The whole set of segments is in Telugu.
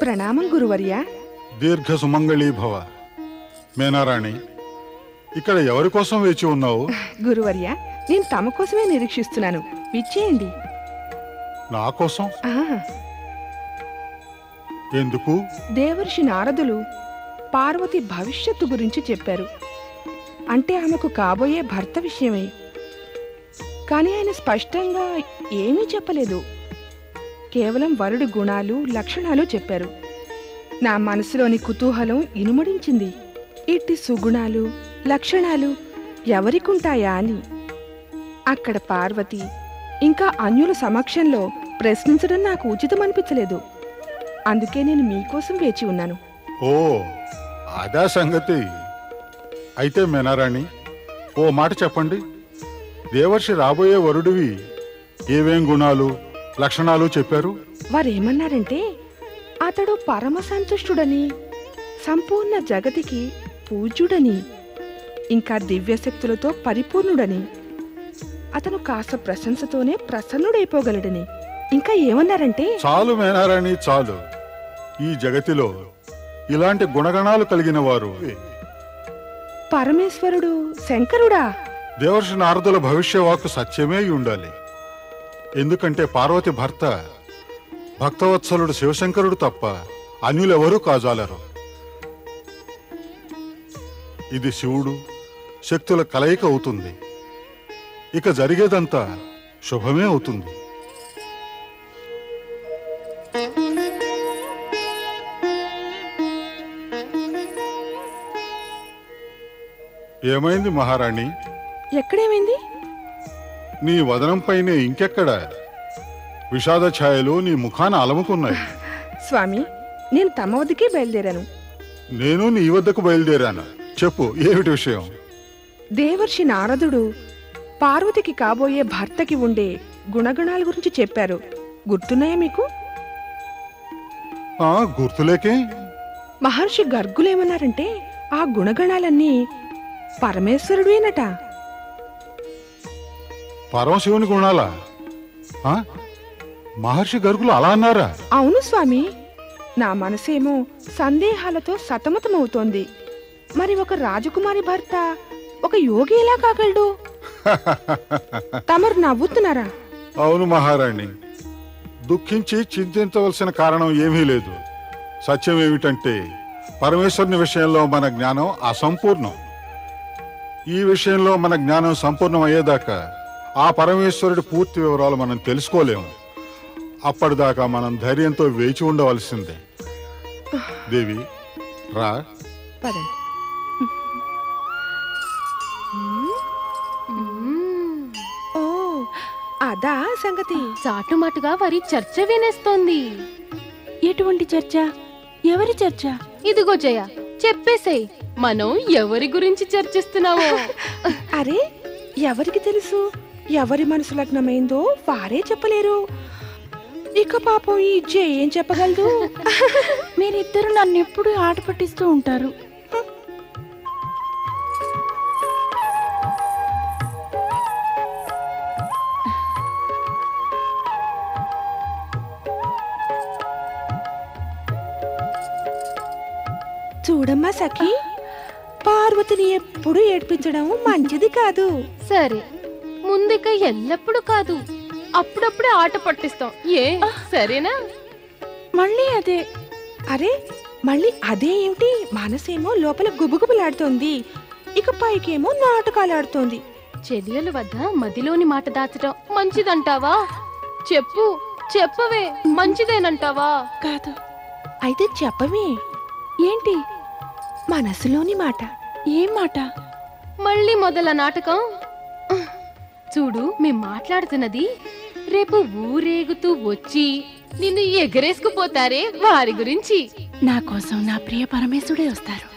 ప్రణామం గురువర్యా. దీర్ఘ సుమంగళీ భవ. మేనారాణి, ఇక్కడ ఎవరి కోసం వేచి ఉన్నావు? గురువర్యా, నేను తమ కోసమే నిరీక్షిస్తున్నాను. విచ్చేయండి. నా కోసం? ఎందుకు? దేవర్షి నారదులు పార్వతి భవిష్యత్తు గురించి చెప్పారు. అంటే ఆమెకు కాబోయే భర్త విషయమే. కానీ ఆయన స్పష్టంగా ఏమీ చెప్పలేదు. కేవలం వరుడి గుణాలు, లక్షణాలు చెప్పారు. నా మనసులోని కుతూహలం ఇనుమడించింది. ఇట్టి సుగుణాలు, లక్షణాలు ఎవరికుంటాయా అని. అక్కడ పార్వతి ఇంకా అన్యుల సమక్షంలో ప్రశ్నించడం నాకు ఉచితమనిపించలేదు. అందుకే నేను మీకోసం వేచి ఉన్నాను. ఓ, అదా సంగతి. అయితే మేనారాణి, ఓ మాట చెప్పండి. దేవర్షి రాబోయే వరుడివి ఏవేం గుణాలు, లక్షణాలు చెప్పారు? వారేమన్నారంటే, అతడు పరమ సంతుష్టుడని, సంపూర్ణ జగతికి పూజ్యుడని, ఇంకా దివ్యశక్తులతో పరిపూర్ణుడని, అతను కాస్త ప్రశంసతోనే ప్రసన్నుడైపోగలడని. ఇంకా ఏమన్నారంటే, చాలు మేనారాణి, చాలు. ఈ జగతిలో ఇలాంటి గుణగణాలు కలిగిన వారు పరమేశ్వరుడు శంకరుడా? దేవర్షి నారదుల భవిష్యవాక్కు సత్యమే ఉండాలి. ఎందుకంటే పార్వతి భర్త భక్తవత్సలుడు శివశంకరుడు తప్ప అన్యులెవరూ కాజాలరు. ఇది శివుడు శక్తుల కలయిక అవుతుంది. ఇక జరిగేదంతా శుభమే అవుతుంది. ఏమైంది మహారాణి? ఎక్కడేమైంది? నీ వదనంపైనే ఇంకెక్కడ విషాద ఛాయలు నీ ముఖాన అలముకున్నాయి. స్వామి, నేను తమ వద్దకే బయలుదేరాను. నేను నీ వద్దకు బయలుదేరాను. చెప్పు, ఏమిటి విషయం? దేవర్షి నారదుడు పార్వతికి కాబోయే భర్తకి ఉండే గుణగణాల గురించి చెప్పారు. గుర్తున్నాయా మీకు? గుర్తులేకే. మహర్షి గర్గులేమన్నారంటే, ఆ గుణగణాలన్నీ పరమేశ్వరుడేనట. పరమశివుని గుణాలా? మహర్షి గర్గులు అలా అన్నారా? అవును స్వామి. నా మనసేమో సందేహాలతో సతమతమవుతోంది. మరి ఒక రాజకుమారి భర్త ఒక యోగి ఎలా కాగలడు? తమరు నవ్వుతున్నారా? అవును మహారాణి, దుఃఖించి చింతించవలసిన కారణం ఏమీ లేదు. సత్యం ఏమిటంటే, పరమేశ్వరుని విషయంలో మన జ్ఞానం అసంపూర్ణం. ఈ విషయంలో మన జ్ఞానం సంపూర్ణం అయ్యేదాకా ఆ పరమేశ్వరుడి పూర్తి వివరాలు మనం తెలుసుకోలేము. అప్పటిదాకా మనం ధైర్యంతో వేచి ఉండవలసిందే. దేవి, రా. పదండి. ఓ, అదా సంగతి. చాటుమాటుగా వారి చర్చ వినేస్తోంది. ఎటువంటి చర్చ? ఎవరి చర్చ? ఇదిగో జయ, చెప్పేసేయ్, మనం ఎవరి గురించి చర్చిస్తున్నావో. అరే, ఎవరికి తెలుసు? ఎవరి మనసు లగ్నమైందో వారే చెప్పలేరు. ఇక పాపం ఈ జయ ఏం చెప్పగలదు? మీరిద్దరు నన్ను ఎప్పుడు ఆట పట్టిస్తూ ఉంటారు. చూడమ్మా సఖి, పార్వతిని ఎప్పుడు ఏడ్పించడం మంచిది కాదు. సరే, ముందుక ఎల్లప్పుడు కాదు, అప్పుడప్పుడే ఆట పట్టిస్తాం. ఏ సరేనా? మళ్ళీ అదే. అరే, మళ్ళీ అదే ఏమిటి? మనసేమో లోపల గుబుగుబులాడుతోంది, ఇక పైకేమో నాటకాలాడుతోంది. చెల్లెల వద్ద మదిలోని మాట దాచడం మంచిదంటావా? చెప్పు, చెప్పవే, మంచిదేనంటావా? కాదు. అయితే చెప్పవే. ఏంటి? మనసులోని మాట. ఏం మాట? మళ్ళీ మొదల నాటకం. చూడు, మేం మాట్లాడుతున్నది రేపు ఊరేగుతూ వచ్చి నిన్ను ఎగరేసుకుపోతారే వారి గురించి. నా కోసం నా ప్రియ పరమేశుడే వస్తారు.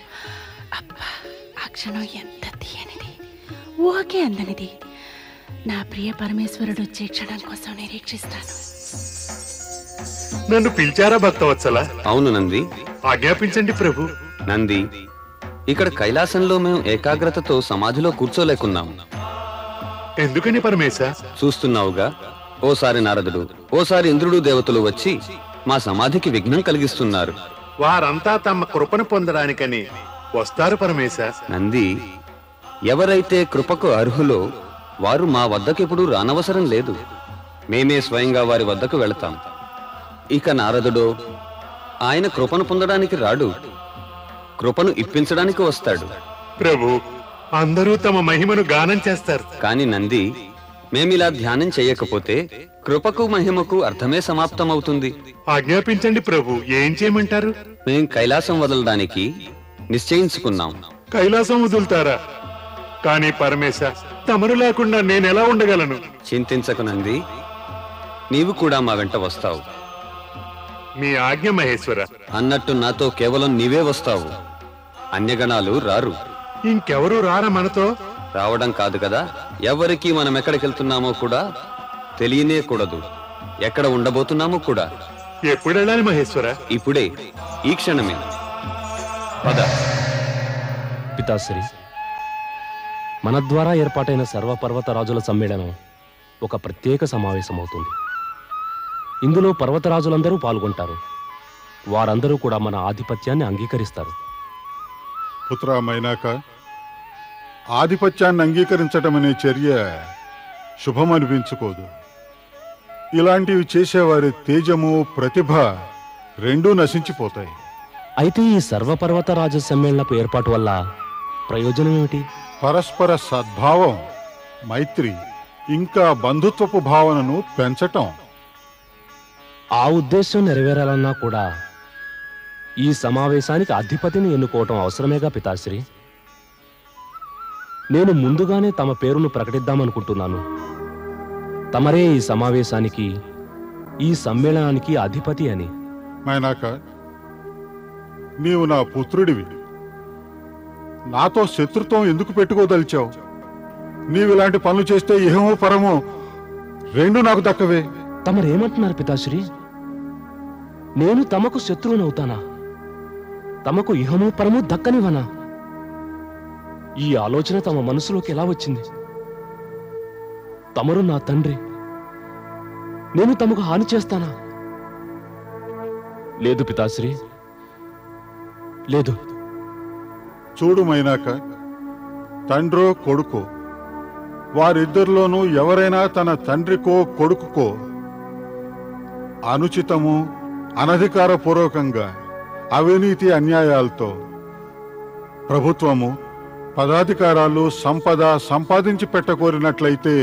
అబ్బా, ఆ క్షణం ఎంత తీయనిది, ఊహకే అందనిది. నా ప్రియ పరమేశ్వరుడు వచ్చే క్షణం కోసం నిరీక్షిస్తాను. నన్ను పిలిచారా భక్తవత్సల? అవును నంది. ఆజ్ఞాపించండి ప్రభు. నంది, ఇక్కడ కైలాసంలో మేము ఏకాగ్రతతో సమాధిలో కూర్చోలేకున్నాం. ఎందుకని పరమేశ? చూస్తున్నావుగా, ఓసారి నారదుడు, ఓసారి ఇంద్రుడు దేవతలు వచ్చి మా సమాధికి విఘ్నం కలిగిస్తున్నారు. వారంతా తమ కృపను పొందడానికని వస్తారు పరమేశ. నంది, ఎవరైతే కృపకు అర్హులో వారు మా వద్దకెప్పుడు రానవసరం లేదు. మేమే స్వయంగా వారి వద్దకు వెళతాం. ఇక నారదుడో ఆయన కృపను పొందడానికి రాడు, కృపను ఇప్పించడానికి వస్తాడు. ప్రభు, అందరూ తమ మహిమను గానం చేస్తారు. కాని నంది, మేమిలా ధ్యానం చెయ్యకపోతే కృపకు మహిమకు అర్థమే సమాప్తమవుతుంది. ఆజ్ఞాపించండి ప్రభు, ఏం చేయమంటారు? మేం కైలాసం వదలడానికి నిశ్చయించుకున్నాం. కైలాసం వదులుతారా? కానీ పరమేశ, తమరు లేకుండా నేనెలా ఉండగలను? చింతించకు నంది, నీవు కూడా మా వెంట వస్తావు. మీ ఆజ్ఞ మహేశ్వర. అన్నట్టు నాతో కేవలం నీవే వస్తావు, అన్యగణాలు రారు. ఇంకెవరూ రారా మనతో? రావడం కాదు కదా, ఎవరికి మనం ఎక్కడికెళ్తున్నామో కూడా తెలియనే కూడదు, ఎక్కడ ఉండబోతున్నామో కూడా. ఎప్పుడు వెళ్ళాలి మహేశ్వర? ఇప్పుడే, ఈ క్షణమే. పద. పితాశ్రీ, మన ద్వారా ఏర్పాటైన సర్వపర్వత రాజుల సమ్మేళనం ఒక ప్రత్యేక సమావేశం అవుతుంది. ఇందులో పర్వతరాజులందరూ పాల్గొంటారు. వారందరూ కూడా మన ఆధిపత్యాన్ని అంగీకరిస్తారు. పుత్ర మైనాక, ఆధిపత్యాన్ని అంగీకరించటమనే చర్య శుభమనిపించుకోదు. ఇలాంటివి చేసేవారి తేజము, ప్రతిభ రెండూ నశించిపోతాయి. అయితే ఈ సర్వపర్వత రాజ సమ్మేళనపు ఏర్పాటు వల్ల ప్రయోజనం ఏమిటి? పరస్పర సద్భావం, మైత్రి, ఇంకా బంధుత్వపు భావనను పెంచటం. ఆ ఉద్దేశం నెరవేరాలన్నా కూడా ఈ సమావేశానికి అధిపతిని ఎన్నుకోవటం అవసరమేగా పితాశ్రీ. నేను ముందుగానే తమ పేరును ప్రకటిద్దామనుకుంటున్నాను. తమరే ఈ సమావేశానికి, ఈ సమ్మేళనానికి అధిపతి అని. మైనాక, నీవు నా పుత్రుడివి. నాతో శత్రుత్వం ఎందుకు పెట్టుకోదలిచావు? నీవిలాంటి పనులు చేస్తే ఇహమో పరమో రెండు నాకు దక్కవే. తమరేమంటున్నారు పితాశ్రీ? నేను తమకు శత్రువునవుతానా? తమకు ఇహము పరము దక్కనివనా? ఈ ఆలోచన తమ మనసులోకి ఎలా వచ్చింది? తమరు నా తండ్రి, నేను తమకు హాని చేస్తానా? లేదు పితాశ్రీ, లేదు. చూడు మైనాక, తండ్రో కొడుకో, వారిద్దరిలోనూ ఎవరైనా తన తండ్రికో కొడుకుకో అనుచితము, అనధికారపూర్వకంగా అవినీతి అన్యాయాలతో ప్రభుత్వము, పదాధికారాలు, సంపద సంపాదించి పెట్టకోరినట్లయితే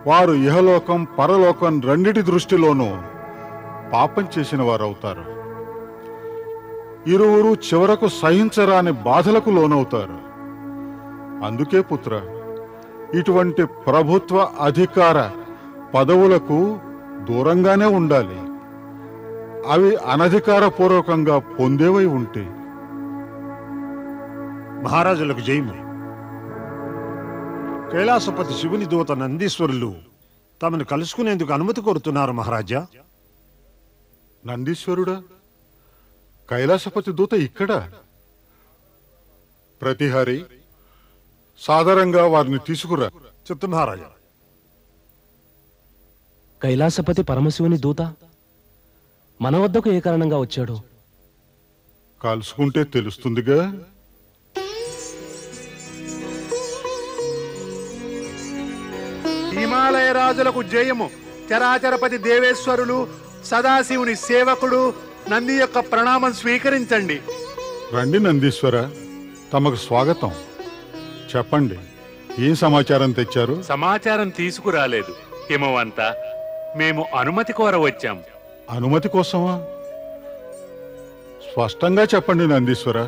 వారు ఇహలోకం, పరలోకం రెండిటి దృష్టిలోనూ పాపం చేసిన వారవుతారు. ఇరువురు చివరకు సహించరాని బాధలకు లోనవుతారు. అందుకే పుత్ర, ఇటువంటి ప్రభుత్వ అధికార పదవులకు దూరంగానే ఉండాలి. అవి అనధికారపూర్వకంగా పొందేవై ఉంటే. మహారాజులకు జయము. కైలాసపతి శివుని దూత నందీశ్వరులు తమను కలుసుకునేందుకు అనుమతి కోరుతున్నారు మహారాజా. నందీశ్వరుడా? కైలాసపతి దూత ఇక్కడ? ప్రతిహారి, సాధారణంగా వారిని తీసుకురా. చిత్త మహారాజా. కైలాసపతి పరమశివుని దూత మన వద్దకు ఏ కారణంగా వచ్చాడు? కలుసుకుంటే తెలుస్తుందిగా. హిమాలయ రాజులకు జయము. చరాచరపతి దేవేశ్వరులు, సదాశివుని సేవకుడు నంది యొక్క ప్రణామం స్వీకరించండి. రండి నందీశ్వర, తమకు స్వాగతం. చెప్పండి, ఏం సమాచారం తెచ్చారు? సమాచారం తీసుకురాలేదు హిమవంత, మేము అనుమతి కోర వచ్చాం. అనుమతి కోసమా? స్పష్టంగా చెప్పండి నందీశ్వర.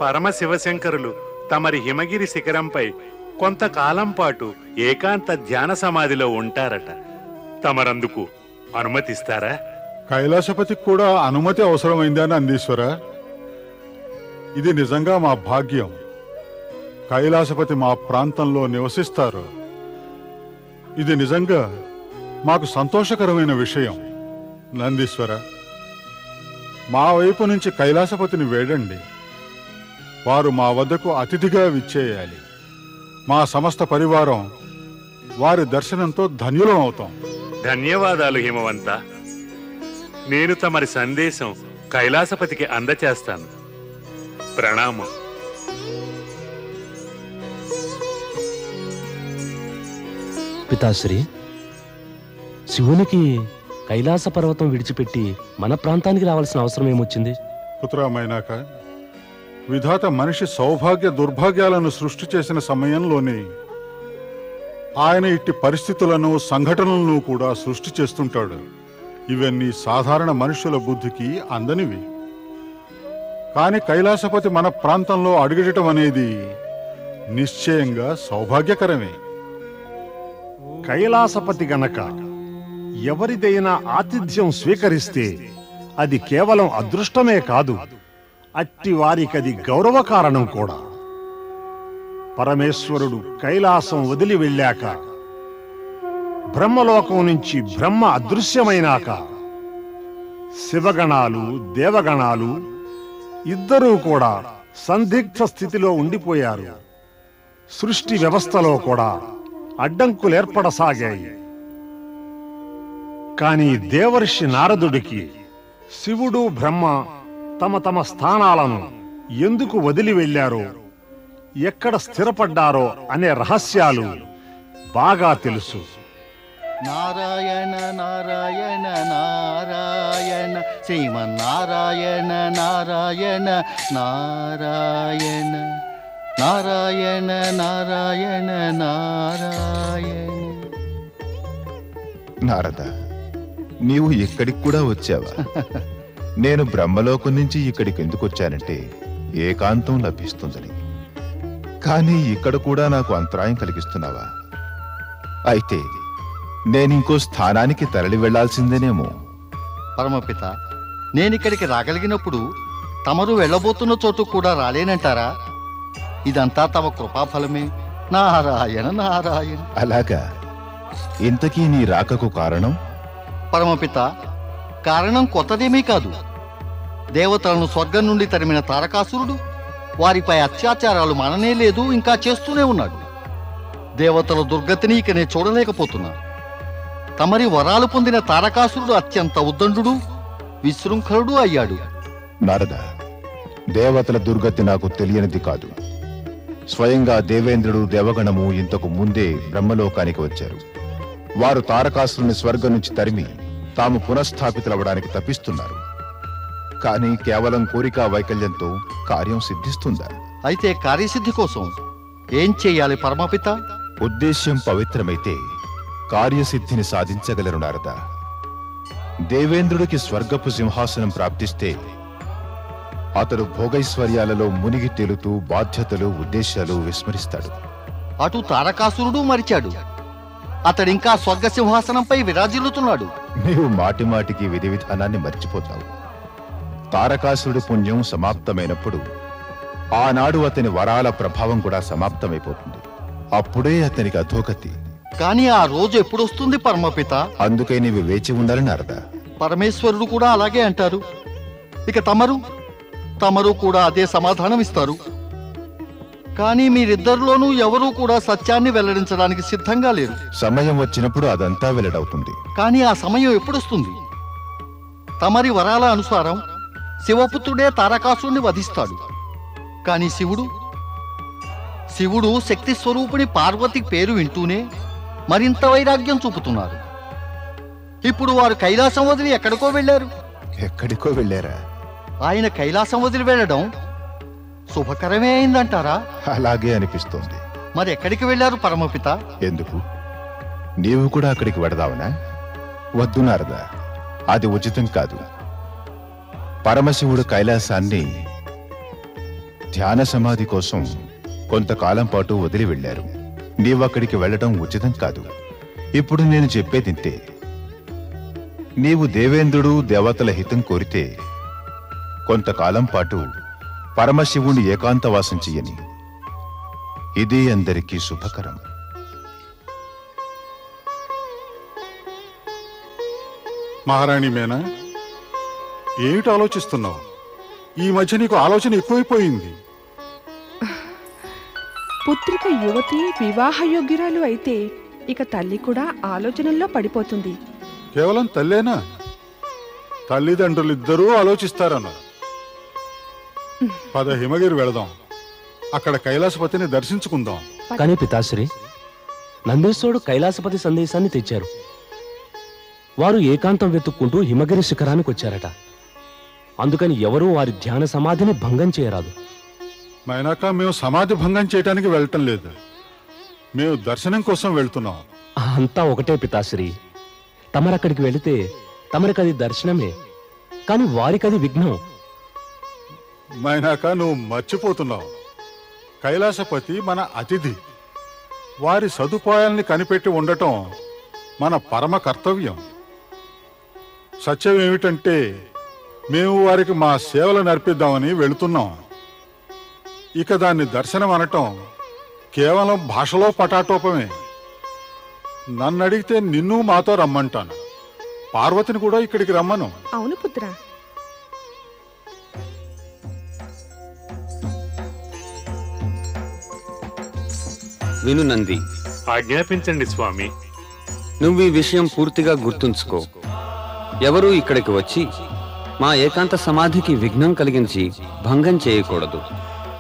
పరమ శివశంకరులు తమరి హిమగిరి శిఖరంపై కొంతకాలం పాటు ఏకాంత ధ్యాన సమాధిలో ఉంటారట. తమరందుకు అనుమతిస్తారా? కైలాసపతికి కూడా అనుమతి అవసరమైందా నందీశ్వర? ఇది నిజంగా మా భాగ్యం. కైలాసపతి మా ప్రాంతంలో నివసిస్తారు. ఇది నిజంగా మాకు సంతోషకరమైన విషయం. నందీశ్వర, మా వైపు నుంచి కైలాసపతిని వేడండి. వారు మా వద్దకు అతిథిగా విచ్చేయాలి. మా సమస్త పరివారం వారి దర్శనంతో ధన్యులం అవుతాం. ధన్యవాదాలు హిమవంత. నేను తమరి సందేశం కైలాసపతికి అందచేస్తాను. ప్రణామం. పితాశ్రీ, శివునికి కైలాస పర్వతం విడిచిపెట్టి మన ప్రాంతానికి రావాల్సిన అవసరం ఏమొచ్చింది? పుత్రమైనాక విధాత మనిషి సౌభాగ్య దుర్భాగ్యాలను సృష్టి చేసిన సమయంలోనే ఆయన ఇట్టి పరిస్థితులను సంఘటనలను కూడా సృష్టి చేస్తుంటాడు. ఇవన్నీ సాధారణ మనుషుల బుద్ధికి అందనివి. కాని కైలాసపతి మన ప్రాంతంలో అడుగడటం అనేది నిశ్చయంగా సౌభాగ్యకరమే. కైలాసపతి గనక ఎవరిదైనా ఆతిథ్యం స్వీకరిస్తే అది కేవలం అదృష్టమే కాదు, అట్టి వారికది గౌరవ కారణం కూడా. పరమేశ్వరుడు కైలాసం వదిలి వెళ్ళాక, బ్రహ్మలోకం నుంచి బ్రహ్మ అదృశ్యమైనాక శివగణాలు దేవగణాలు ఇద్దరూ కూడా సందిగ్ధ స్థితిలో ఉండిపోయారు. సృష్టి వ్యవస్థలో కూడా అడ్డంకులేర్పడసాగాయి. కాని దేవర్షి నారదుడికి శివుడు బ్రహ్మ తమ తమ స్థానాలను ఎందుకు వదిలి వెళ్ళారో, ఎక్కడ స్థిరపడ్డారో అనే రహస్యాలు బాగా తెలుసు. నారాయణ నారాయణ నారాయణ శ్రీమన్నారాయణ నారాయణ నారాయణ నారాయణ నారాయణ నారాయణ. నారద, నీవు ఇక్కడికి కూడా వచ్చావా? నేను బ్రహ్మలోకం నుంచి ఇక్కడికి ఎందుకు వచ్చానంటే ఏకాంతం లభిస్తుందని. కానీ ఇక్కడ కూడా నాకు అంతరాయం కలిగిస్తున్నావా? అయితే నేనింకో స్థానానికి తరలి వెళ్లాల్సిందేనేమో. పరమపిత, నేనిక్కడికి రాగలిగినప్పుడు తమరు వెళ్ళబోతున్న చోటు కూడా రాలేనంటారా? ఇదంతా తమ కృపాఫలమే. నారాయణ నారాయణ. అలాగా? ఇంతకీ నీ రాకకు కారణం? పరమపిత, కారణం కొత్తదేమీ కాదు. దేవతలను స్వర్గం నుండి తరిమిన తారకాసురుడు వారిపై అత్యాచారాలు మాననే లేదు, ఇంకా చేస్తూనే ఉన్నాడు. దేవతల దుర్గతిని ఇక నేను చూడలేకపోతున్నా. తమరి వరాలు పొందిన తారకాసురుడు అత్యంత ఉద్దండు విశృంఖలుడు అయ్యాడు. నారద, దేవతల దుర్గతి నాకు తెలియనిది కాదు. స్వయంగా దేవేంద్రుడు దేవగణము ఇంతకు ముందే బ్రహ్మలోకానికి వచ్చారు. వారు తారకాసురుని స్వర్గం నుంచి తరిమి తాము పునఃస్థాపితులవడానికి తప్పిస్తున్నారు. కానీ కేవలం కోరికా వైకల్యంతో కార్యం సిద్ధిస్తుందా? అయితే కార్యసిద్ధి కోసం ఏం చెయ్యాలి పరమపిత? ఉద్దేశ్యం పవిత్రమైతే కార్యసిద్ధిని సాధించగలరు నారద. దేవేంద్రుడికి స్వర్గపు సింహాసనం ప్రాప్తిస్తే అతడు భోగైశ్వర్యాలలో మునిగి తేలుతూ బాధ్యతలు ఉద్దేశాలు విస్మరిస్తాడు. అటు తారకాసురుడు మరిచాడు, అతడింకా స్వర్గ సింహాసనంపై విరాజిల్లుతున్నాడు. నీవు మాటి మాటికి విధి విధానాన్ని మర్చిపోతావు. తారకాసురుడి పుణ్యం సమాప్తమైనప్పుడు ఆనాడు అతని వరాల ప్రభావం కూడా సమాప్తమైపోతుంది. అప్పుడే అతనికి అధోగతి. కానీ ఆ రోజు ఎప్పుడొస్తుంది పరమపిత? అందుకే నీవు వేచి ఉండాలి నారద. పరమేశ్వరుడు కూడా అలాగే అంటారు. ఇక తమరు కూడా అదే సమాధానం ఇస్తారు. కానీ మీరిద్దరిలోనూ ఎవరూ కూడా సత్యాన్ని వెల్లడించడానికి సిద్ధంగా లేరు. సమయం వచ్చినప్పుడు అదంతా వెల్లడవుతుంది. కానీ ఆ సమయం ఎప్పుడొస్తుంది? తమరి వరాల అనుసారం శివపుత్రుడే తారకాసురుని వధిస్తాడు. కానీ శివుడు శక్తి స్వరూపుని పార్వతి పేరు వింటూనే మరింత వైరాగ్యం చూపుతున్నారు. ఇప్పుడు వారు కైలాసం వదిలి ఎక్కడికో వెళ్ళారు. ఎక్కడికో వెళ్ళారా? ఆయన కైలాసం వదిలి వెళ్ళడం శుభకరమే అయిందంటారా? అలాగే అనిపిస్తోంది. మరి ఎక్కడికి వెళ్ళారు పరమపిత? ఎందుకు? నీవు కూడా అక్కడికి వెడదావనా? వద్దు నారద, అది ఉచితం కాదు. పరమశివుడు కైలాసాన్ని ధ్యాన సమాధి కోసం కొంతకాలం పాటు వదిలి వెళ్ళారు. నీవక్కడికి వెళ్ళడం ఉచితం కాదు. ఇప్పుడు నేను చెప్పేదింతే. నీవు దేవేంద్రుడు దేవతల హితం కోరితే కొంతకాలం పాటు పరమశివుని ఏకాంతవాసం చెయ్యని. ఇదే అందరికీ శుభకరం. మహారాణి మేనా, ఏమిటి ఆలోచిస్తున్నావు? ఈ మధ్య నీకు ఆలోచన ఎక్కువైపోయింది. పుత్రిక యువతి వివాహయోగ్యురాలు అయితే ఇక తల్లి కూడా ఆలోచనల్లో పడిపోతుంది. కేవలం తల్లేనా? తల్లిదండ్రులిద్దరూ ఆలోచిస్తారన్నారు. పద హిమగిరి వెళదాం, అక్కడ కైలాసపతిని దర్శించుకుందాం. కానీ పితాశ్రీ, నందీశ్వరుడు కైలాసపతి సందేశాన్ని తెచ్చారు. వారు ఏకాంతం వెతుక్కుంటూ హిమగిరి శిఖరానికి వచ్చారట. అందుకని ఎవరూ వారి ధ్యాన సమాధిని భంగం చేయరాదు. మైనాక మేము సమాధి భంగం చేయటానికి వెళ్ళటం లేదు, మేము దర్శనం కోసం వెళ్తున్నాం. అంతా ఒకటే పితాశ్రీ. తమరక్కడికి వెళితే తమరికది దర్శనమే, కానీ వారికది విఘ్నం. మైనాక నువ్వు మర్చిపోతున్నావు, కైలాసపతి మన అతిథి. వారి సదుపాయాల్ని కనిపెట్టి ఉండటం మన పరమ కర్తవ్యం. సత్యం ఏమిటంటే మేము వారికి మా సేవలు నడిపిద్దామని వెళుతున్నాం. ఇక దాన్ని దర్శనం అనటం కేవలం భాషలో పటాటోపమే. నన్ను అడిగితే నిన్ను మాతో రమ్మంటాను, పార్వతిని కూడా ఇక్కడికి రమ్మను. అవును పుత్ర. విను నంది. ఆజ్ఞాపించండి స్వామి. నువ్వు ఈ విషయం పూర్తిగా గుర్తుంచుకో. ఎవరూ ఇక్కడికి వచ్చి మా ఏకాంత సమాధికి విఘ్నం కలిగించి భంగం చేయకూడదు.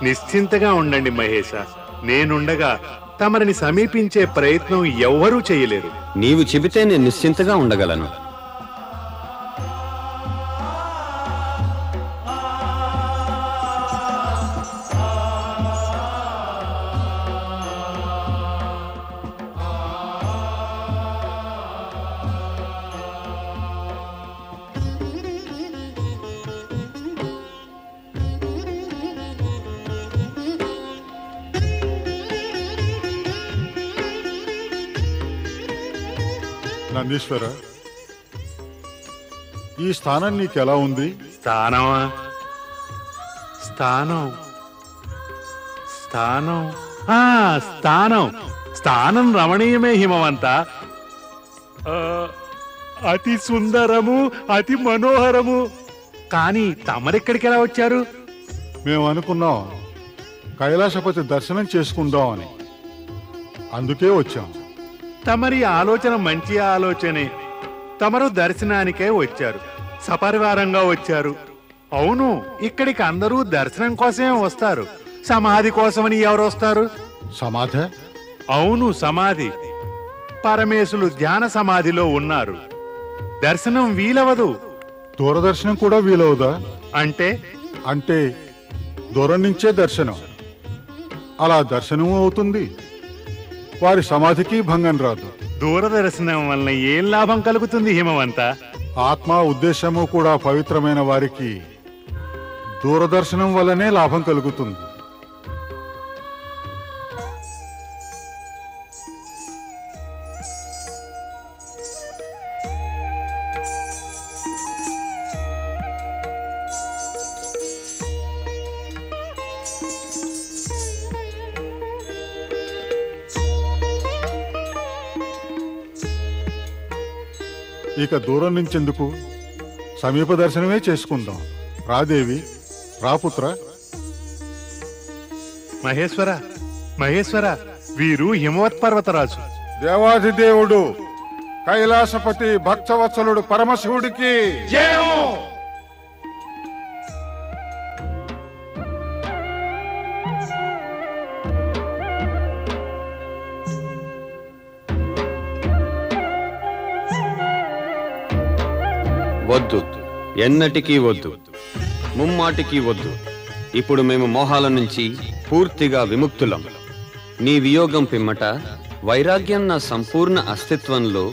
నిశ్చింతగా ఉండండి మహేశ. నేనుండగా తమరిని సమీపించే ప్రయత్నం ఎవ్వరూ చేయలేరు. నీవు చెబితే నేను నిశ్చింతగా ఉండగలను. నందీశ్వర, ఈ స్థానం నీకెలా ఉంది? స్థానమా? స్థానం స్థానం స్థానం స్థానం రమణీయమే హిమవంత. అతి సుందరము, అతి మనోహరము. కానీ తమరెక్కడికి ఎలా వచ్చారు? మేము అనుకున్నాం కైలాసపతి దర్శనం చేసుకుందామని, అందుకే వచ్చాం. తమరి ఆలోచన మంచి ఆలోచనే. తమరు దర్శనానికే వచ్చారు, సపరివారంగా వచ్చారు. అవును, ఇక్కడికి అందరూ దర్శనం కోసమే వస్తారు. సమాధి కోసమని ఎవరు వస్తారు? సమాధి? అవును, సమాధి. పరమేశులు ధ్యాన సమాధిలో ఉన్నారు. దర్శనం వీలవదు. దూరదర్శనం కూడా వీలవుదా? అంటే అంటే దూరం నుంచే దర్శనం. అలా దర్శనం అవుతుంది, వారి సమాధికి భంగం రాదు. దూరదర్శనం వలన ఏం లాభం కలుగుతుంది హిమవంత? ఆత్మ ఉద్దేశము కూడా పవిత్రమైన వారికి దూరదర్శనం వల్లనే లాభం కలుగుతుంది. ఇక దూరం నుంచెందుకు, సమీప దర్శనమే చేసుకుందాం. రాదేవి, రాపుత్ర. మహేశ్వర, మహేశ్వర, వీరు హిమవత్ పర్వతరాజు. దేవాధిదేవుడు కైలాసపతి భక్తవత్సలుడు పరమశివుడికి జయం. వద్దు, ఎన్నటికీ వద్దు, ముమ్మాటికి వద్దు. ఇప్పుడు మేము మోహాల నుంచి పూర్తిగా విముక్తులం. నీ వియోగం పిమ్మట వైరాగ్యం నా సంపూర్ణ అస్తిత్వంలో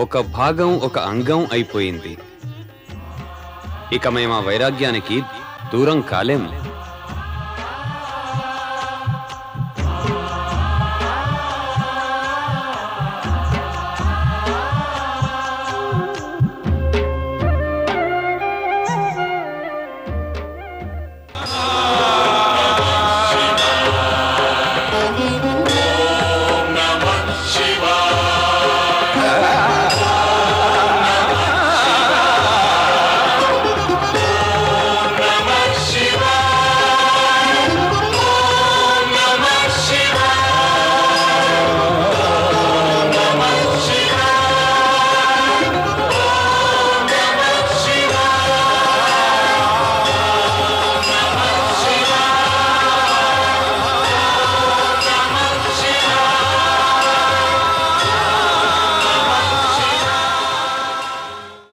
ఒక భాగం, ఒక అంగం అయిపోయింది. ఇక మేము ఆ వైరాగ్యానికి దూరం కాలేము.